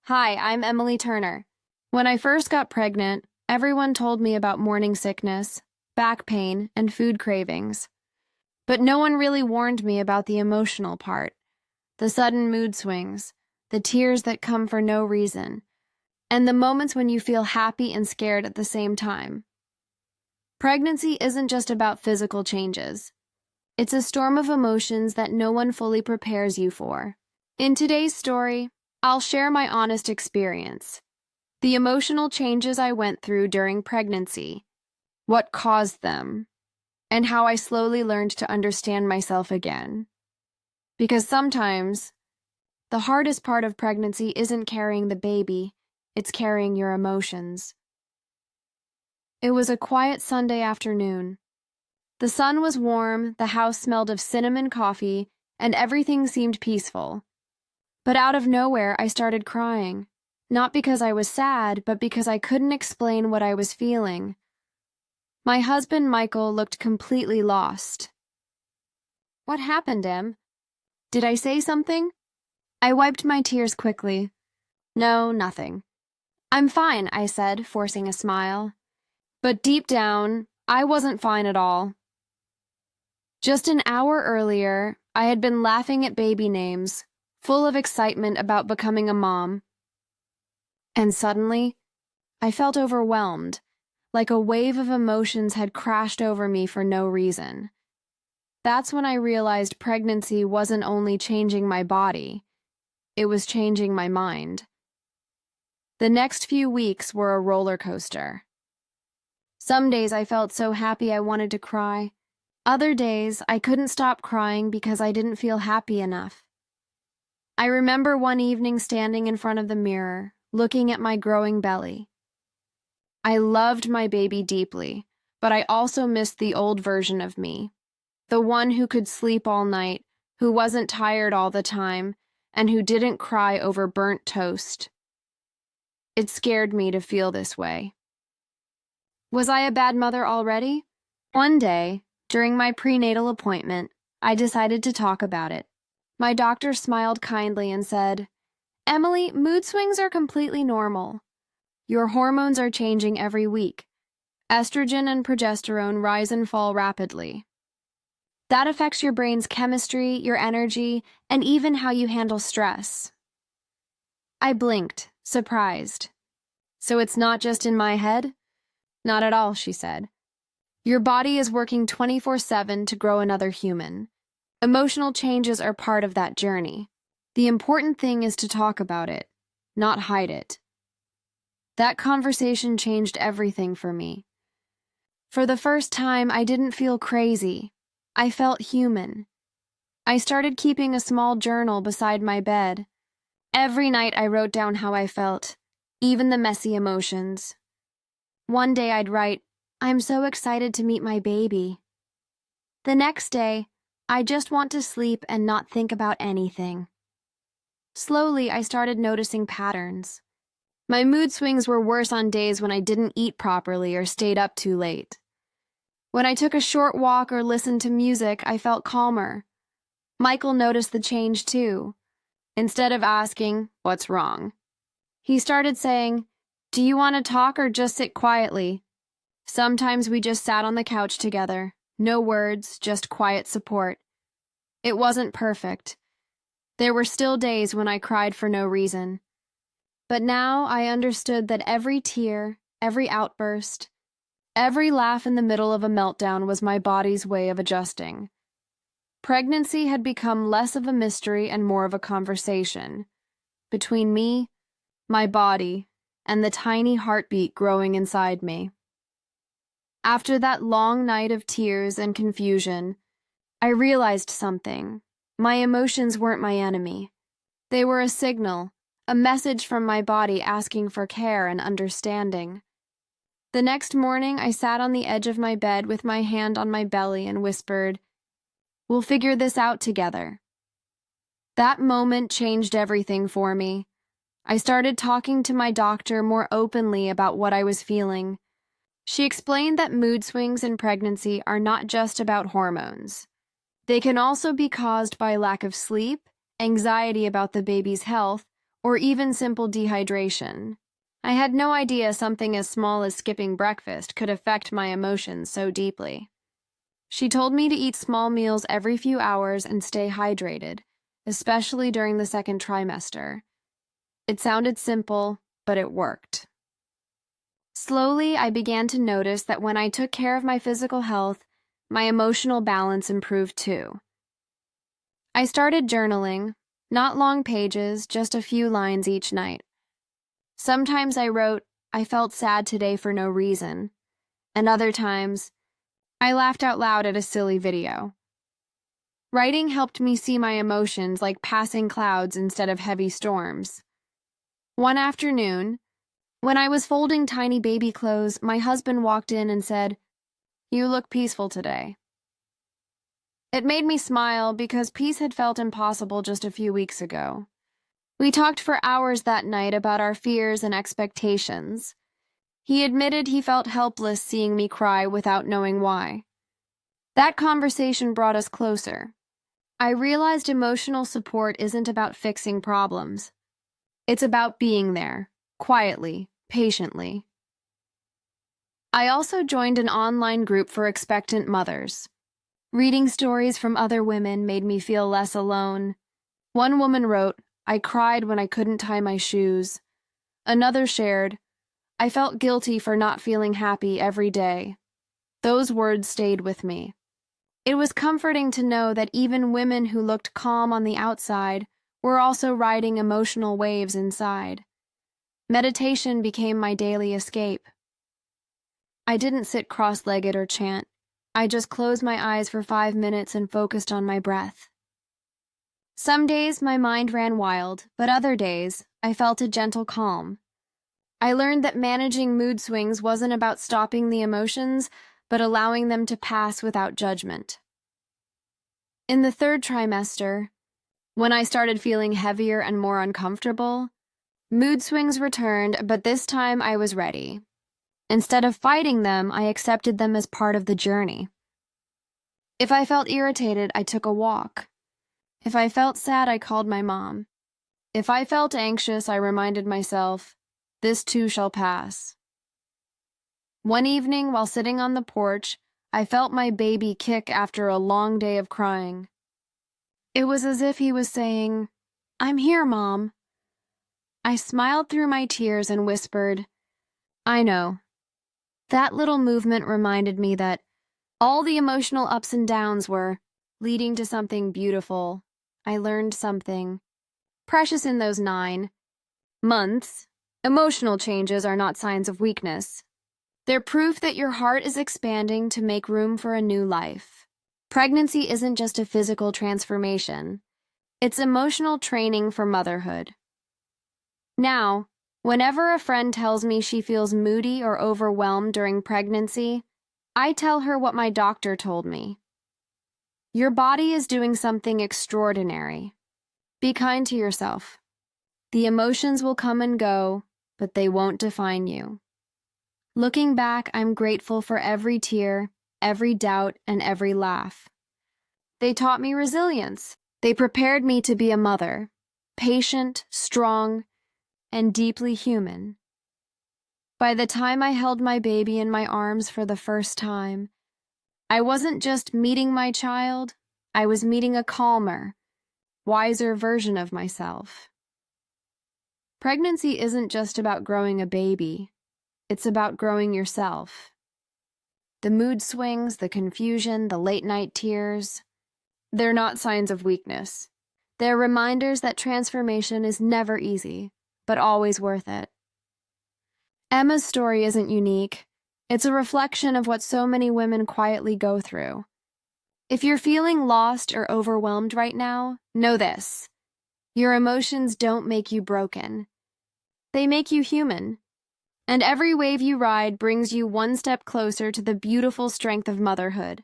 Hi, I'm Emily Turner. When I first got pregnant, everyone told me about morning sickness, back pain, and food cravings. But no one really warned me about the emotional part, the sudden mood swings, the tears that come for no reason, and the moments when you feel happy and scared at the same time. Pregnancy isn't just about physical changes. It's a storm of emotions that no one fully prepares you for. In today's story, I'll share my honest experience, the emotional changes I went through during pregnancy, what caused them, and how I slowly learned to understand myself again. Because sometimes, the hardest part of pregnancy isn't carrying the baby, it's carrying your emotions. It was a quiet Sunday afternoon. The sun was warm, the house smelled of cinnamon coffee, and everything seemed peaceful. But out of nowhere, I started crying. Not because I was sad, but because I couldn't explain what I was feeling. My husband, Michael, looked completely lost. "What happened, Em? Did I say something?" I wiped my tears quickly. "No, nothing." "I'm fine," I said, forcing a smile. But deep down, I wasn't fine at all. Just an hour earlier, I had been laughing at baby names, full of excitement about becoming a mom. And suddenly, I felt overwhelmed, like a wave of emotions had crashed over me for no reason. That's when I realized pregnancy wasn't only changing my body, it was changing my mind. The next few weeks were a roller coaster. Some days I felt so happy I wanted to cry. Other days, I couldn't stop crying because I didn't feel happy enough. I remember one evening standing in front of the mirror, looking at my growing belly. I loved my baby deeply, but I also missed the old version of me, the one who could sleep all night, who wasn't tired all the time, and who didn't cry over burnt toast. It scared me to feel this way. Was I a bad mother already? One day, during my prenatal appointment, I decided to talk about it. My doctor smiled kindly and said, "Emily, mood swings are completely normal. Your hormones are changing every week. Estrogen and progesterone rise and fall rapidly. That affects your brain's chemistry, your energy, and even how you handle stress." I blinked, surprised. "So it's not just in my head?" "Not at all," she said. "Your body is working 24/7 to grow another human. Emotional changes are part of that journey. The important thing is to talk about it, not hide it." That conversation changed everything for me. For the first time, I didn't feel crazy. I felt human. I started keeping a small journal beside my bed. Every night I wrote down how I felt, even the messy emotions. One day I'd write, "I'm so excited to meet my baby." The next day, I just want to sleep and not think about anything. Slowly, I started noticing patterns. My mood swings were worse on days when I didn't eat properly or stayed up too late. When I took a short walk or listened to music, I felt calmer. Michael noticed the change too. Instead of asking, "What's wrong?" he started saying, "Do you want to talk or just sit quietly?" Sometimes we just sat on the couch together. No words, just quiet support. It wasn't perfect. There were still days when I cried for no reason. But now I understood that every tear, every outburst, every laugh in the middle of a meltdown was my body's way of adjusting. Pregnancy had become less of a mystery and more of a conversation between me, my body, and the tiny heartbeat growing inside me. After that long night of tears and confusion, I realized something. My emotions weren't my enemy. They were a signal, a message from my body asking for care and understanding. The next morning, I sat on the edge of my bed with my hand on my belly and whispered, "We'll figure this out together." That moment changed everything for me. I started talking to my doctor more openly about what I was feeling. She explained that mood swings in pregnancy are not just about hormones. They can also be caused by lack of sleep, anxiety about the baby's health, or even simple dehydration. I had no idea something as small as skipping breakfast could affect my emotions so deeply. She told me to eat small meals every few hours and stay hydrated, especially during the second trimester. It sounded simple, but it worked. Slowly, I began to notice that when I took care of my physical health, my emotional balance improved too. I started journaling, not long pages, just a few lines each night. Sometimes I wrote, "I felt sad today for no reason," and other times, I laughed out loud at a silly video. Writing helped me see my emotions like passing clouds instead of heavy storms. One afternoon, when I was folding tiny baby clothes, my husband walked in and said, "You look peaceful today." It made me smile because peace had felt impossible just a few weeks ago. We talked for hours that night about our fears and expectations. He admitted he felt helpless seeing me cry without knowing why. That conversation brought us closer. I realized emotional support isn't about fixing problems. It's about being there, quietly, patiently. I also joined an online group for expectant mothers. Reading stories from other women made me feel less alone. One woman wrote, "I cried when I couldn't tie my shoes." Another shared, "I felt guilty for not feeling happy every day." Those words stayed with me. It was comforting to know that even women who looked calm on the outside were also riding emotional waves inside. Meditation became my daily escape. I didn't sit cross-legged or chant. I just closed my eyes for 5 minutes and focused on my breath. Some days my mind ran wild, but other days I felt a gentle calm. I learned that managing mood swings wasn't about stopping the emotions, but allowing them to pass without judgment. In the third trimester, when I started feeling heavier and more uncomfortable, mood swings returned, but this time I was ready. Instead of fighting them, I accepted them as part of the journey. If I felt irritated, I took a walk. If I felt sad, I called my mom. If I felt anxious, I reminded myself, "This too shall pass." One evening, while sitting on the porch, I felt my baby kick after a long day of crying. It was as if he was saying, "I'm here, Mom." I smiled through my tears and whispered, "I know." That little movement reminded me that all the emotional ups and downs were leading to something beautiful. I learned something precious in those 9 months. Emotional changes are not signs of weakness. They're proof that your heart is expanding to make room for a new life. Pregnancy isn't just a physical transformation. It's emotional training for motherhood. Now, whenever a friend tells me she feels moody or overwhelmed during pregnancy, I tell her what my doctor told me. Your body is doing something extraordinary. Be kind to yourself. The emotions will come and go, but they won't define you. Looking back, I'm grateful for every tear, every doubt, and every laugh. They taught me resilience. They prepared me to be a mother, patient, strong, and deeply human. By the time I held my baby in my arms for the first time, I wasn't just meeting my child, I was meeting a calmer, wiser version of myself. Pregnancy isn't just about growing a baby, it's about growing yourself. The mood swings, the confusion, the late-night tears, they're not signs of weakness. They're reminders that transformation is never easy, but always worth it. Emma's story isn't unique. It's a reflection of what so many women quietly go through. If you're feeling lost or overwhelmed right now, know this. Your emotions don't make you broken. They make you human. And every wave you ride brings you one step closer to the beautiful strength of motherhood.